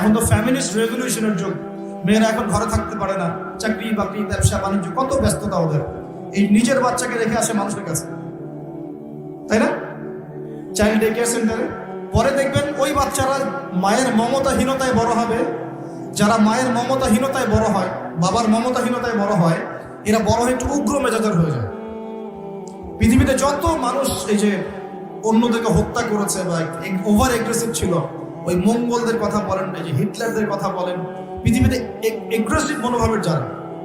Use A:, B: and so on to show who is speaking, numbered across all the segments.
A: এখন তো ফ্যামিলিস্ট রেভলিউশনের যুগ। মেয়েরা এখন ঘরে থাকতে পারে না, চাকরি বাকরি ব্যবসা বাণিজ্য, কত ব্যস্ততা ওদের। এই নিজের বাচ্চাকে রেখে আসে মানুষের কাছে, তাই না? চাইল্ড ডে কেয়ার সেন্টারে। পরে দেখবেন ওই বাচ্চারা মায়ের মমতাহীনতায় বড় হবে। যারা মায়ের মমতাহীনতায় বড় হয়, বাবার মমতাহীনতায় বড় হয়, এরা বড় হয়ে একটু উগ্র মেজাজের হয়ে যায়। পৃথিবীতে যত মানুষ এই যে অন্যদেরকে হত্যা করেছে বা ওভার এগ্রেসিভ ছিল, ওই মঙ্গলদের কথা বলেন, এই যে হিটলারদের কথা বলেন, পৃথিবীতে এগ্রেসিভ মনোভাবের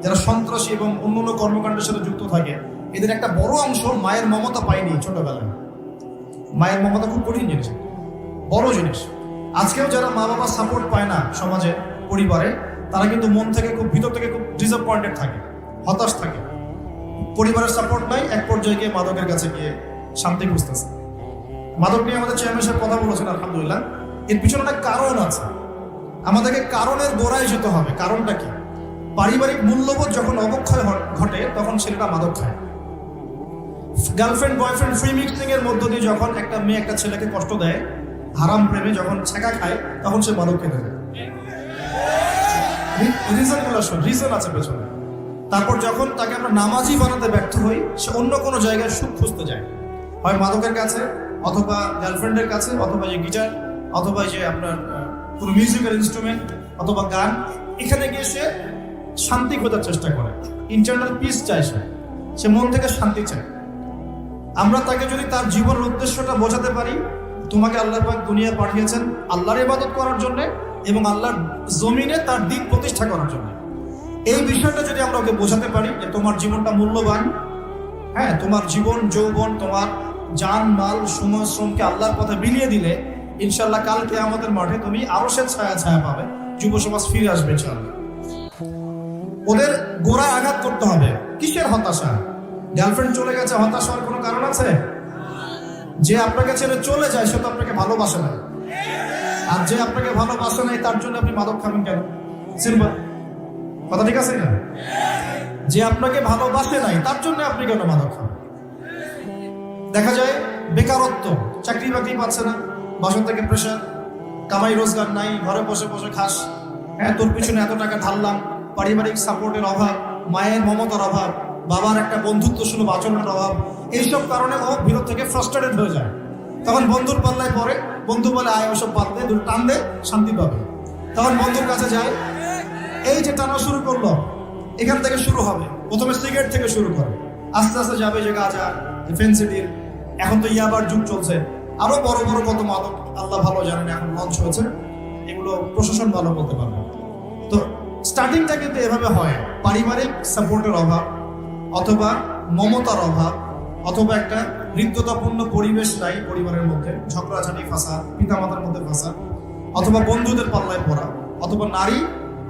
A: যারা সন্ত্রাসী এবং অন্যান্য কর্মকাণ্ডের সাথে যুক্ত থাকে, এদের একটা বড় অংশ মায়ের মমতা পায়নি ছোটবেলায়। মায়ের মমতা খুব কঠিন জিনিস, বড় জিনিস। আজকেও যারা মা বাবার সাপোর্ট পায় না সমাজে, পরিবারে, তারা কিন্তু মন থেকে খুব ভিতর থেকে খুব ডিসঅ্যাপয়েন্টেড থাকে, হতাশ থাকে। পরিবারের সাপোর্ট নাই, এক পর্যায়ে গিয়ে মাদকের কাছে গিয়ে শান্তি খুঁজতেছে। মাদক নিয়ে আমাদের চেয়ারম্যান সাহেব কথা বলেছেন, আলহামদুলিল্লাহ। এর পিছনে একটা কারণ আছে, আমাদেরকে কারণের গোড়ায় যেতে হবে। কারণটা কি? পারিবারিক মূল্যবোধ যখন অবক্ষয় ঘটে, তখন ছেলেটা মাদক খায়। গার্লফ্রেন্ড বয়ফ্রেন্ড ফ্রি মিক্সিং এর মধ্য দিয়ে যখন একটা মেয়ে একটা ছেলেকে কষ্ট দেয়, হারাম প্রেমে যখন ছেঁকা খায়, তখন সে মাদক খেতে যায়। রিজন আছে পেছনে। তারপর যখন তাকে আমরা নামাজি বানাতে ব্যর্থ হই, সে অন্য কোনো জায়গায় সুখ খুঁজতে যায়, হয় মাদকের কাছে, অথবা গার্লফ্রেন্ডের কাছে, অথবা যে গিটার, অথবা যে আপনার কোনো মিউজিক্যাল ইনস্ট্রুমেন্ট, অথবা গান। এখানে গিয়ে সে শান্তি খোঁজার চেষ্টা করে, ইন্টারনাল পিস চায়, সে মন থেকে শান্তি চায়। আমরা তাকে যদি তার জীবনের উদ্দেশ্যটা বোঝাতে পারি, তোমাকে আল্লাহ পাক দুনিয়া পাঠিয়েছেন আল্লাহর ইবাদত করার জন্য এবং আল্লাহর জমিনে তার দিন প্রতিষ্ঠা করার জন্য, এই বিষয়টা যদি আমরা ওকে বোঝাতে পারি যে তোমার জীবনটা মূল্যবান, হ্যাঁ, তোমার জীবন যৌবন, তোমার জান মাল সময় শ্রমকে আল্লাহর পথে বিলিয়ে দিলে ইনশাল্লাহ কাল কিয়ামতের মাঠে তুমি আরশের ছায়া পাবে, যুব সমাজ ফিরে আসবে ইনশাল্লাহ। ওদের গোড়ায় আঘাত করতে হবে। কিসের হতাশা? গার্লফ্রেন্ড চলে গেছে, হতাশা হওয়ার কোনো কারণ আছে? যে আপনাকে ছেড়ে চলে যায় সে তো আপনাকে ভালোবাসে না, আর যে আপনাকে ভালোবাসে নাই তার জন্য আপনি মাদক খাবেন কেন? সিম্পল কথা, ঠিক আছে না? যে আপনাকে ভালোবাসে নাই তার জন্য আপনি কেন মাদক খাবেন? দেখা যায় বেকারত্ব, চাকরি বাকরি পাচ্ছে না, বাসা থেকে প্রেশার, কামাই রোজগার নাই, ঘরে বসে বসে খাস, হ্যাঁ, তোর পিছনে এত টাকা ঢাললাম, পারিবারিক সাপোর্টের অভাব, মায়ের মমতার অভাব, বাবার একটা বন্ধুত্ব সুলভ আচরণের অভাব, এইসব কারণে ও ভিতর থেকে ফ্রাস্ট্রেটেড হয়ে যায়। তখন বন্ধুর পাল্লায় পড়ে, বন্ধু বলে আয় ওসব বাদ দে, দুটো টান দে, শান্তি পাবে। তখন বন্ধুর কাছে যায়, এই যে টানা শুরু করলো, এখান থেকে শুরু হবে। প্রথমে সিগারেট থেকে শুরু করে, আস্তে আস্তে যাবে যে গাঁজা, ফেন্সিডিল, এখন তো ইয়াবার যুগ চলছে, আরো বড় বড় কত মাদক আল্লাহ ভালো জানেন এখন লঞ্চ হয়েছে, এগুলো প্রশাসন ভালো বলতে পারবে। তো স্টার্টিংটা কিন্তু এভাবে হয়, পারিবারিক সাপোর্টের অভাব, অথবা মমতার অভাব, অথবা একটা হৃদ্যতাপূর্ণ পরিবেশ নাই পরিবারের মধ্যে, ঝগড়াঝাটি ফাঁসা, পিতামাতার মধ্যে ফাঁসা, অথবা বন্ধুদের পাল্লায় পড়া, অথবা নারী,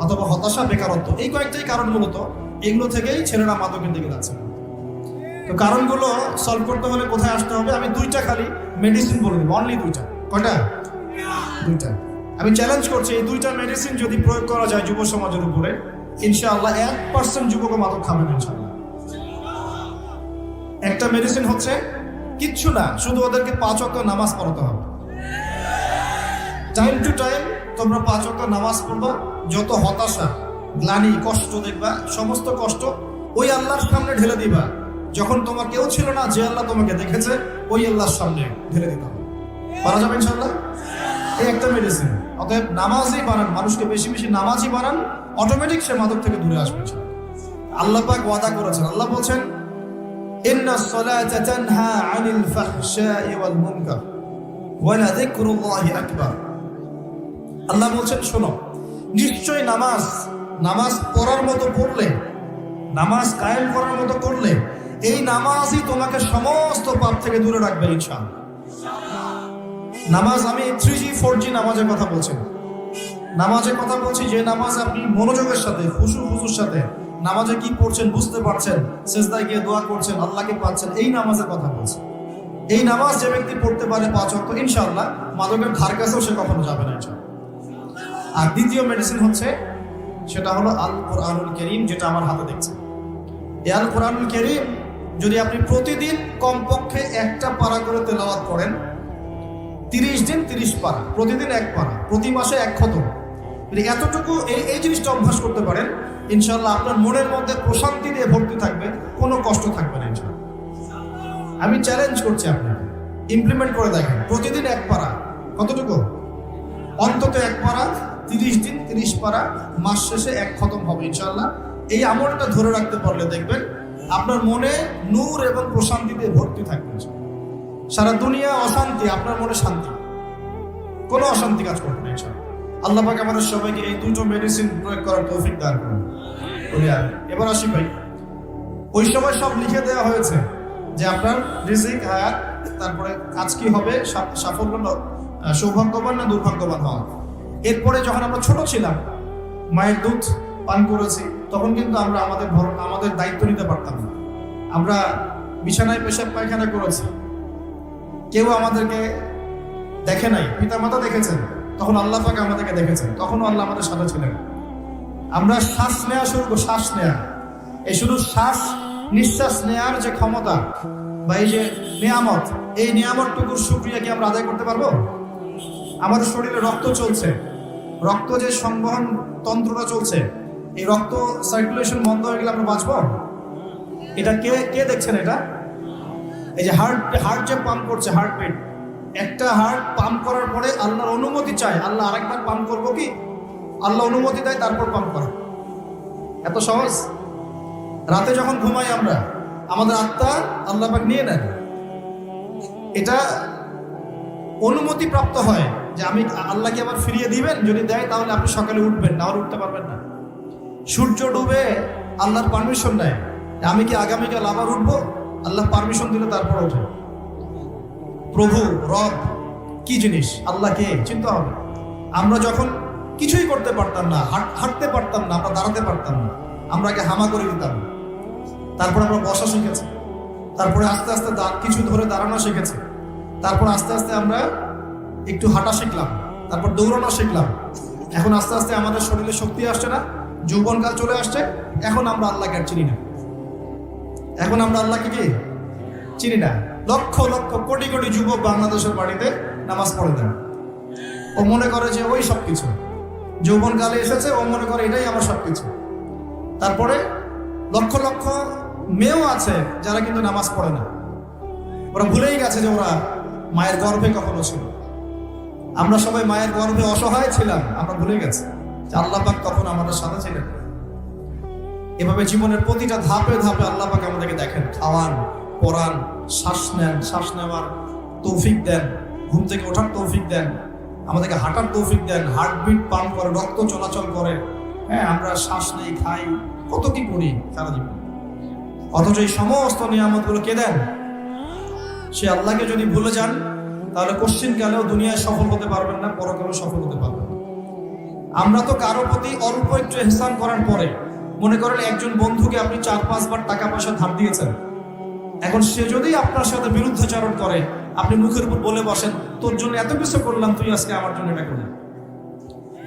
A: অথবা হতাশা, বেকারত্ব। এই কয়েকটাই কারণ মূলত, এগুলো থেকেই ছেলেরা মাদকের দিকে যাচ্ছে। তো কারণগুলো সলভ করতে হলে কোথায় আসতে হবে? আমি দুইটা খালি মেডিসিন বলে দেবো, অনলি দুইটা। কয়টা? দুইটা। আমি চ্যালেঞ্জ করছি, এই দুইটা মেডিসিন যদি প্রয়োগ করা যায় যুব সমাজের উপরে, ইনশাআল্লাহ 1% যুবক মাদক খাবেন ইনশাআল্লাহ। একটা মেডিসিন হচ্ছে কিচ্ছু না, শুধু ওদেরকে 5 ওয়াক্ত নামাজ পড়তে হবে। টাইম টু টাইম তোমরা 5 ওয়াক্ত নামাজ পড়বা। যত হতাশা, গ্লানি, কষ্ট দেখবা, সমস্ত কষ্ট ওই আল্লাহর সামনে ঢেলে দিবা। যখন তোমার কেউ ছিল না, যে আল্লাহ তোমাকে দেখেছে, ওই আল্লাহর সামনে ঢেলে দিতে হবে। পারা যাবে ইনশাআল্লাহ? এই একটা মেডিসিন। অতএব নামাজই বানান, মানুষকে বেশি বেশি নামাজই বানান, অটোমেটিক সে মাদক থেকে দূরে আসবে। আল্লাহ পাক ওয়াদা করেছেন, আল্লাহ বলছেন ইন্নাস সালাতা তানহা আনিল ফাহশাই ওয়াল মুনকার ওয়া লাযিকরুল্লাহি আকবার। আল্লাহ বলছেন শোনো, নিশ্চয় নামাজ পড়ার মতো পড়লে, নামাজ কায়েম করার মতো করলে, এই নামাজই তোমাকে সমস্ত পাপ থেকে দূরে রাখবে ইনশাআল্লাহ। নামাজ, আমি 3G 4G নামাজের কথা বলছি, নামাজের কথা বলছি যে নামাজ আপনি মনোযোগের সাথে, খুশুর সাথে নামাজে কি পড়ছেন বুঝতে পারছেন, সিজদায় গিয়ে দোয়া করছেন, আল্লাহকে পাচ্ছেন, এই নামাজের কথা বলছি। এই নামাজ যে ব্যক্তি পড়তে পারে 5 ওয়াক্ত, ইনশাআল্লাহ মাদকের ধার কাছেও সে কখনো যাবে না ইনশাআল্লাহ। আর দ্বিতীয় মেডিসিন হচ্ছে, সেটা হলো আল কোরআনুল কারীম, যেটা আমার হাতে দেখছেন। এই আল কোরআনুল কারীম যদি আপনি প্রতিদিন কমপক্ষে 1টা পারা করে তেলাওয়াত করেন, 30 দিন 30 পারা, প্রতিদিন 1 পারা, প্রতি মাসে 1 খতম, যদি এতটুকু এই জিনিসটা অভ্যাস করতে পারেন, ইনশাআল্লাহ আপনার মনের মধ্যে প্রশান্তি দিয়ে ভর্তি থাকবে, কোনো কষ্ট থাকবে না ইনশাআল্লাহ। আমি চ্যালেঞ্জ করছি আপনাকে, ইমপ্লিমেন্ট করে দেখেন। প্রতিদিন এক পারা, কতটুকু? অন্তত এক পারা, 30 দিন 30 পারা, মাস শেষে এক খতম হবে ইনশাআল্লাহ। এই আমলটা ধরে রাখতে পারলে দেখবেন আপনার মনে নূর এবং প্রশান্তি দিয়ে ভর্তি থাকবে। সারা দুনিয়া অশান্তি, আপনার মনে শান্তি, কোনো অশান্তি কাজ করবে না ইনশাআল্লাহ। আল্লাহ পাক আমাদের সবাইকে এই দুটো মেডিসিন প্রয়োগ করার তৌফিক দান করুন। এবার আসি ভাই, ওই সময় সব লিখে দেওয়া হয়েছে যে আপনার রিজিক, হায়াত, তারপরে কাজ কি হবে, সাফল্য, সৌভাগ্যবান না দুর্ভাগ্যবান হওয়া। এরপরে যখন আমরা ছোট ছিলাম, মায়ের দুধ পান করেছি, তখন কিন্তু আমরা আমাদের দায়িত্ব নিতে পারতাম না। আমরা বিছানায় পেশাব পায়খানা করেছি, কেউ আমাদেরকে দেখে নাই, পিতামাতা দেখেছেন, তখন আল্লাহ পাক আমাদেরকে দেখেছেন, তখনও আল্লাহ আমাদের সাথে ছিলেন। আমরা শ্বাস নেওয়া শুরু করি, শ্বাস নেওয়া, এই শুধু শ্বাস নিঃশ্বাস নেওয়ার যে ক্ষমতা বা এই যে নিয়ামত, এই নিয়ামতটুকুর শুকরিয়া কি আমরা আদায় করতে পারবো? আমাদের শরীরে রক্ত চলছে, রক্ত যে সংবহন তন্ত্রটা চলছে, এই রক্ত সার্কুলেশন বন্ধ হয়ে গেলে আমরা বাঁচবো? এটা কে দেখছেন? এটা এই যে হার্ট যে পাম্প করছে, হার্টবিট, একটা হার্ট পাম্প করার পরে আল্লাহর অনুমতি চায়, আল্লাহ আরেকবার পাম্প করবো কি? আল্লাহ অনুমতি দেয়, তারপর পাম্প করে। এত সহজ? রাতে যখন ঘুমাই আমরা, আমাদের আত্মা আল্লাহ পাক নিয়ে নেন, এটা অনুমতি প্রাপ্ত হয় যে আমি আল্লাহকে আবার ফিরিয়ে দিবেন, যদি দেয় তাহলে আপনি সকালে উঠবেন, না হলে উঠতে পারবেন না। সূর্য ডুবে আল্লাহর পারমিশন নেয়, আমি কি আগামীকাল আবার উঠবো? আল্লাহ পারমিশন দিলে তারপর ওঠে। প্রভু রব কি জিনিস, আল্লাহকে চিন্তা হবে। আমরা যখন কিছুই করতে পারতাম না, হাঁটতে পারতাম না, আমরা দাঁড়াতে পারতাম না, আমরা আগে হামা করে দিতাম, তারপর আমরা বসা শিখেছি, তারপরে আস্তে আস্তে কিছু ধরে দাঁড়ানো শিখেছি, তারপর আস্তে আস্তে আমরা একটু হাঁটা শিখলাম, তারপর দৌড়ানো শিখলাম। এখন আস্তে আস্তে আমাদের শরীরে শক্তি আসছে না, যৌবনকাল চলে আসছে, এখন আমরা আল্লাহকে আর চিনি না। এখন আমরা আল্লাহকে কি চিনি না। লক্ষ লক্ষ কোটি কোটি যুবক বাংলাদেশের বাড়িতে নামাজ পড়ে দেন, ও মনে করে যে ওই সব কিছু, যৌবনকালে এসেছে, ও মনে করে এটাই আমার সব কিছু। তারপরে লক্ষ লক্ষ মেয়েও আছে যারা কিন্তু নামাজ পড়ে না, ওরা ভুলেই গেছে যে ওরা মায়ের গর্ভে কখনো ছিল। আমরা সবাই মায়ের গর্ভে অসহায় ছিলাম, আমরা ভুলে গেছি যে আল্লাহ পাক তখন আমাদের সাথে ছিলেন। এভাবে জীবনের প্রতিটা ধাপে ধাপে আল্লাহ পাক আমাদেরকে দেখেন, খাওয়ান, পড়ান, শ্বাস নেন, শ্বাস নেওয়ার তৌফিক দেন, ঘুম থেকে ওঠার তৌফিক দেন, আমাদেরকে হাঁটার তৌফিক দেন, হার্টবিট পাম্প করে, রক্ত চলাচল করে। হ্যাঁ, আমরা শ্বাস নেই, খাই, কত কি করি সারা জীবন, অথচ এই সমস্ত নিয়ামতগুলো কে দেন? সে আল্লাহকে যদি ভুলে যান, তাহলে কোশ্চিনকালেও দুনিয়ায় সফল হতে পারবেন না, পরকালেও সফল হতে পারবেন না। আমরা তো কারো প্রতি অল্প একটু ইহসান করার পরে, মনে করেন একজন বন্ধুকে আপনি 4-5 বার টাকা পয়সা ধার দিয়েছেন, এখন সে যদি আপনার সাথে বিরুদ্ধাচরণ করে, আপনি মুখের উপর বলে বসেন, তোর জন্য এত কিছু করলাম, তুই আজকে আমার জন্য এটা করলি।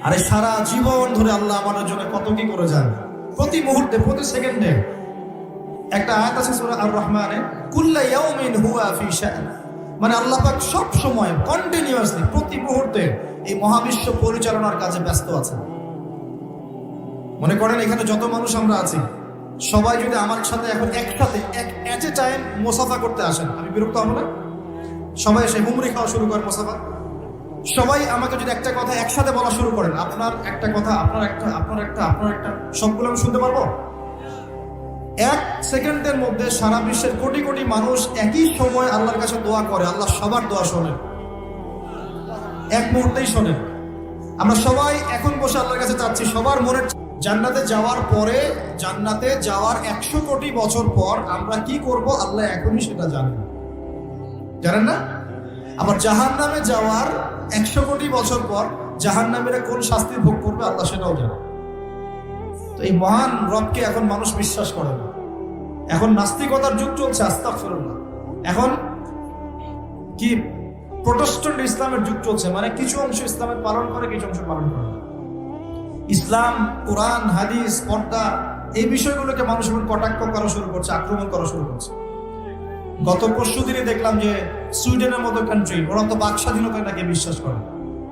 A: আরে সারা জীবন ধরে আল্লাহ আমাদের জন্য কত কি করে যান, প্রতি মুহূর্তে, প্রতি সেকেন্ডে। একটা আয়াত আছে সূরা আর-রহমানে, কুল্লা ইয়াউমিন হুয়া ফি শা'n, মানে আল্লাহ পাক সব সময় কন্টিনিউয়াসলি প্রতি মুহূর্তে এই মহাবিশ্ব পরিচালনার কাজে ব্যস্ত আছেন। মনে করেন এখানে যত মানুষ আমরা আছি, সবাই যদি আমার সাথে এখন একসাথে এট এ টাইম মুসাফা করতে আসেন, আমি বিরক্ত হব না? সবাই এসে হুমরি খাওয়া শুরু করে মুসাফা, সবাই আমাকে যদি একটা কথা একসাথে বলা শুরু করেন, আপনার একটা কথা, আপনার একটা, আপনার একটা, আপনার একটা, সবগুলো আমি শুনতে পারবো? 1 সেকেন্ডের মধ্যে সারা বিশ্বের কোটি কোটি মানুষ একই সময় আল্লাহর কাছে দোয়া করে, আল্লাহ সবার দোয়া শোনেন, এক মুহূর্তেই শোনেন। আমরা সবাই এখন বসে আল্লাহর কাছে চাচ্ছি, সবার মনের জান্নাতে যাওয়ার পরে, জান্নাতে যাওয়ার 100 কোটি বছর পর আমরা কি করব আল্লাহ এখনই সেটা জানেন, জানেন না? আবার জাহান্নামে যাওয়ার 100 কোটি বছর পর জাহান্নামীরা কোন শাস্তি ভোগ করবে আল্লাহ সেটাও জানে। তো এই মহান রবকে এখন মানুষ বিশ্বাস করে না, এখন নাস্তিকতার যুগ চলছে, আস্তাগফিরুল্লাহ। এখন কি প্রোটেস্ট্যান্ট ইসলামের যুগ চলছে, মানে কিছু অংশ ইসলামের পালন করে, কিছু অংশ পালন করে না। ইসলাম, কোরআন, হাদিস, পর্দা, এই বিষয়গুলোকে মানুষ এখন কটাক্ষ করা শুরু করছে, আক্রমণ করা শুরু করছে। গত পরশু দিনে দেখলাম যে সুইডেনের মতো কান্ট্রি, ওরা তো বাক স্বাধীনতায় নাকি বিশ্বাস করে,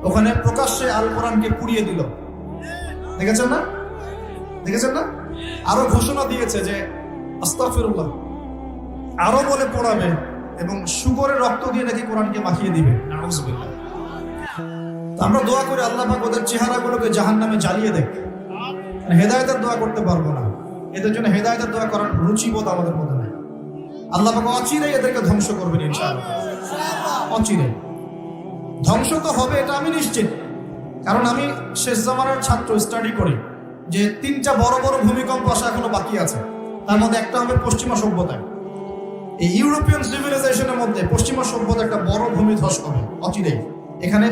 A: ওখানে প্রকাশ্যে আল কোরআনকে পুড়িয়ে দিল, দেখেছেন না? দেখেছেন না? আরো ঘোষণা দিয়েছে যে আস্তাগফিরুল্লাহ, আরো বলে পড়াবে এবং শুকরের রক্ত দিয়ে নাকি কোরআনকে মাখিয়ে দিবে। নাউযুবিল্লাহ। আমরা দোয়া করি আল্লাহ পাক ওদের চেহারাগুলোকে জাহান্নামে জ্বালিয়ে দেখ। হেদায়েতের দোয়া করতে পারবো না, এদের জন্য হেদায়েতের দোয়া করার রুচিবোধ আমাদের মধ্যে নেই। আল্লাহ পাক অচিরেই এদেরকে ধ্বংস করবেন ইনশাআল্লাহ। অচিরে ধ্বংস তো হবে, এটা আমি নিশ্চিত। কারণ আমি শেষ জামানার ছাত্র, স্টাডি করি যে 3টা বড় বড় ভূমিকম্প আসা এখনো বাকি আছে। তার মধ্যে একটা হবে পশ্চিমা সভ্যতায়। এই ইউরোপিয়ান সিভিলাইজেশনের মধ্যে পশ্চিমা সভ্যতা একটা বড় ভূমিধস হবে অচিরেই। এখানে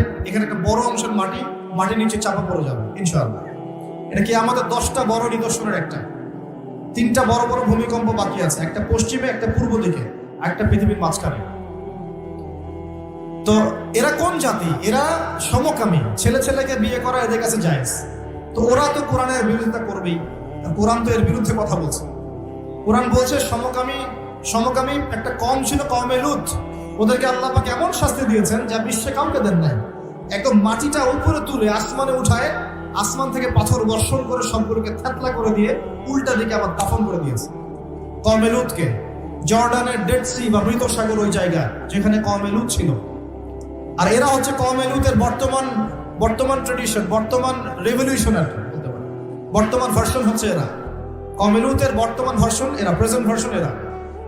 A: একটা বড় অংশের মাটির নিচে চাপা পড়ে যাবে ইনশাআল্লাহ। এটা কি আমাদের 10টা বড় নিদর্শনের একটা। 3টা বড় বড় ভূমিকম্প বাকি আছে, একটা পশ্চিমে, একটা পূর্ব দিকে, একটা পৃথিবীর মাঝখানে। তো এরা কোন জাতি? এরা সমকামী, ছেলেকে বিয়ে করা এদের কাছে জায়েজ। তো ওরা তো কোরআনের বিরোধিতা করবেই, কোরআন তো এর বিরুদ্ধে কথা বলছে। কোরআন বলছে সমকামী একটা কম ছিল, কওমে লূত। ওদেরকে আল্লাহ পাক এমন শাস্তি দিয়েছেন যা বিশ্বে কাউকে দেন নাই। একদম মাটিটা উপরে তুলে আসমানে উঠায়, আসমান থেকে পাথর বর্ষণ করে সবগুলোকে থেতলা করে দিয়ে উল্টা দিকে আবার দাফন করে দিয়েছে কওমে লূতকে। জর্ডানের ডেড সি বা মৃত সাগর, ওই জায়গা যেখানে কওমে লূত ছিল। আর এরা হচ্ছে কওমে লূতের বর্তমান ট্রেডিশন, বর্তমান রেভলিউশনার বলতে পারে। বর্তমান ভার্সন হচ্ছে এরা। কওমে লূতের বর্তমান ভার্সন এরা, প্রেজেন্ট ভার্সন এরা।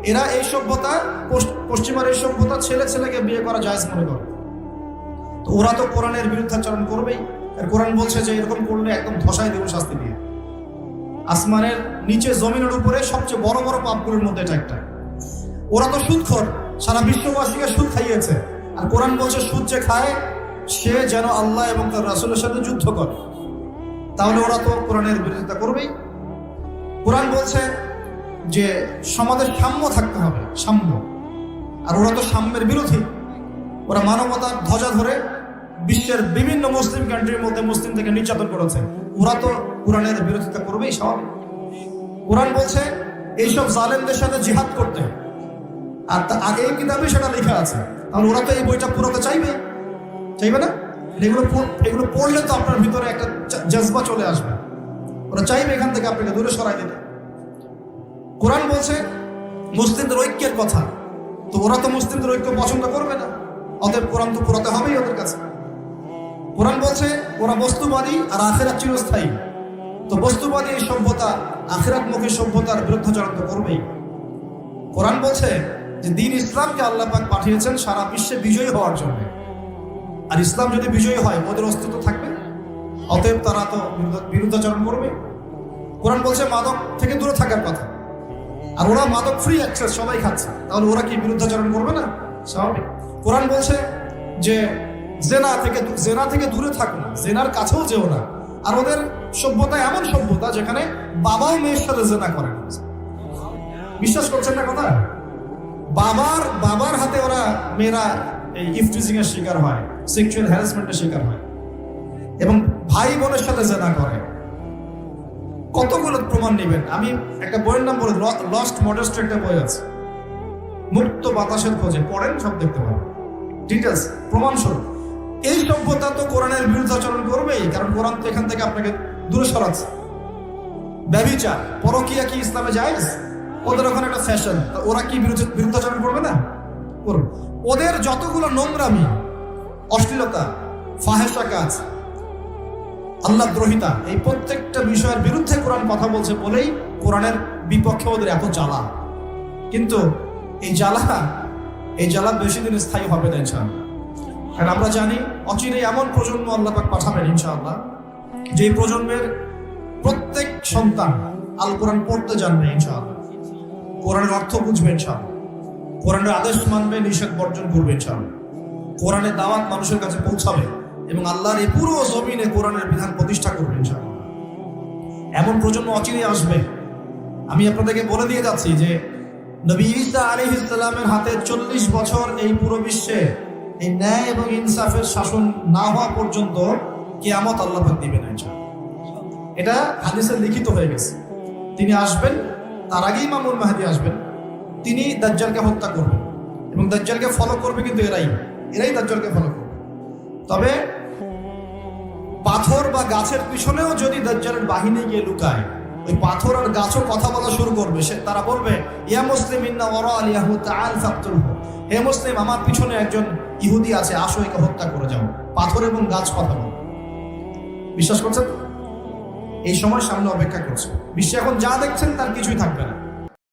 A: এরা এই সভ্যতা, পশ্চিমার এই সভ্যতা ছেলেকে বিয়ে করা জায়েজ মনে করে। তো ওরা তো কোরআনের বিরুদ্ধাচরণ করবেই। আর কোরআন বলছে যে এরকম করলে একদম ধসাই দেব শাস্তি দিয়ে। আসমানের নিচে, জমিনের উপরে সবচেয়ে বড় বড় পাপগুলোর মধ্যে এটা একটা। ওরা তো সুদখোর, সারা বিশ্ববাসীকে সুদ খাইয়েছে। আর কোরআন বলছে সুদ যে খায় সে যেন আল্লাহ এবং তার রাসূলের সাথে যুদ্ধ করে। তাহলে ওরা তো কোরআনের বিরোধিতা করবেই। কোরআন বলছে যে সমাজের সাম্য থাকতে হবে, সাম্য। আর ওরা তো সাম্যের বিরোধী। ওরা মানবতার ধ্বজা ধরে বিশ্বের বিভিন্ন মুসলিম কান্ট্রির মধ্যে মুসলিমদেরকে নির্যাতন করেছে। ওরা তো কোরআনের বিরোধিতা করবেই, স্বাভাবিক। কোরআন বলছে এইসব জালেমদের সাথে জিহাদ করতে, আর এই কিতাবে সেটা লেখা আছে। তাহলে ওরা তো এই বইটা পুরোতে চাইবে না? এগুলো পড়লে তো আপনার ভিতরে একটা জজবা চলে আসবে। ওরা চাইবে এখান থেকে আপনাকে দূরে সরাই দিতে। কোরআন বলছে মুসলিমদের ঐক্যের কথা, তো ওরা তো মুসলিমদের ঐক্য পছন্দ করবে না। অতএব কোরআন তো পুরাতে হবেই ওদের কাছে। কোরআন বলছে ওরা বস্তুবাদী আর আখিরাত চিরস্থায়ী। তো বস্তুবাদী এই সভ্যতা আখিরাতমুখী সভ্যতার বিরুদ্ধাচরণ তো করবেই। কোরআন বলছে যে দ্বীন ইসলামকে আল্লাহ পাক পাঠিয়েছেন সারা বিশ্বে বিজয়ী হওয়ার জন্য। আর ইসলাম যদি বিজয়ী হয় ওদের অস্তিত্ব থাকবে, অতএব তারা তো বিরুদ্ধাচরণ করবে। কোরআন বলছে মাদক থেকে দূরে থাকার কথা, আর ওরা মাদক ফ্রি অ্যাক্সেস সবাই খাচ্ছে, তাহলে ওরা কি বিরুদ্ধাচরণ করবে না? স্বাভাবিক। কোরআন বলছে যে জেনা থেকে দূরে থাকো না, জেনার কাছেও যেও না। আর ওদের সভ্যতা এমন সভ্যতা যেখানে বাবাও মেয়ের সাথে জেনা করে। বিশ্বাস করছেন না কথা? বাবার হাতে ওরা মেয়েরা এই ইফটিজিং এর শিকার হয়, সেক্সুয়াল হ্যারাসমেন্টের শিকার হয়, এবং ভাই বোনের সাথে জেনা করে। কতগুলো প্রমাণ নেবেন? আমি একটা বইয়ের নাম বলে, লস্ট মডেস্টি একটা বই আছে, মুক্ত বাতাসের খোঁজে, পড়েন, সব দেখতে পাবেন ডিটেলস, প্রমাণস্বরূপ। এই সভ্যতা তো কোরআনের বিরুদ্ধাচরণ করবেই, কারণ কোরআন তো এখান থেকে আপনাকে দূরে সরাচ্ছে। ব্যভিচার, পরকীয়া কি ইসলামে জায়েজ? ওদের ওখানে একটা ফ্যাশন, ওরা কি বিরুদ্ধাচরণ করবে না? করবে। ওদের যতগুলো নোংরামি, অশ্লীলতা, ফাহেশা কাজ, আল্লাহ দ্রোহিতা, এই প্রত্যেকটা বিষয়ের বিরুদ্ধে কোরআন কথা বলছে বলেই কোরআনের বিপক্ষে ওদের এত জ্বালা। কিন্তু এই জ্বালা বেশি দিন স্থায়ী হবে না ইনশাআল্লাহ। কারণ আমরা জানি অচিরেই এমন প্রজন্ম আল্লাহ পাক পাঠাবেন ইনশাআল্লাহ, যে প্রজন্মের প্রত্যেক সন্তান আল কোরআন পড়তে জানবে ইনশাআল্লাহ, কোরআনের অর্থ বুঝবে ইনশাআল্লাহ, কোরআনের আদেশ মানবে, নিষেধ বর্জন করবে ইনশাআল্লাহ, কোরআনের দাওয়াত মানুষের কাছে পৌঁছাবে এবং আল্লাহর এই পুরো জমিনে কোরআনের বিধান প্রতিষ্ঠা করবে ইনশাআল্লাহ। এমন প্রজন্ম অচিরেই আসবে। আমি আপনাদেরকে বলে দিয়ে যাচ্ছি যে নবী ঈসা আলাইহিস সালামের হাতে 40 বছর এই পুরো বিশ্বে এই ন্যায় এবং ইনসাফের শাসন না হওয়া পর্যন্ত কিয়ামত আল্লাহ পাক দিবেন ইনশাআল্লাহ। এটা হাদিসে লিখিত হয়ে গেছে। তিনি আসবেন, তার আগেই ইমামুল মাহদী আসবেন। তিনি দাজ্জালকে হত্যা করবেন এবং দাজ্জালকে ফলো করবে, কিন্তু এরাই দাজ্জালকে ফলো করবে। তবে পাথর বা গাছের পিছনেও যদি দাজ্জালের বাহিনী গিয়ে লুকায়, ওই পাথর আর গাছও কথা বলা শুরু করবে। তারা বলবে, ইয়া মুসলিম ইন্না ওয়ারা আল ইয়াহুদ তাআল ফাকতুলহু, হে মুসলিম আমার পিছনে একজন ইহুদি আছে, আসো একে হত্যা করে যাও। পাথর এবং গাছ কথা বলবে। বিশ্বাস করছেন? এই সময় সামনে অপেক্ষা করছে। বিশ্বে এখন যা দেখছেন তার কিছুই থাকবে না।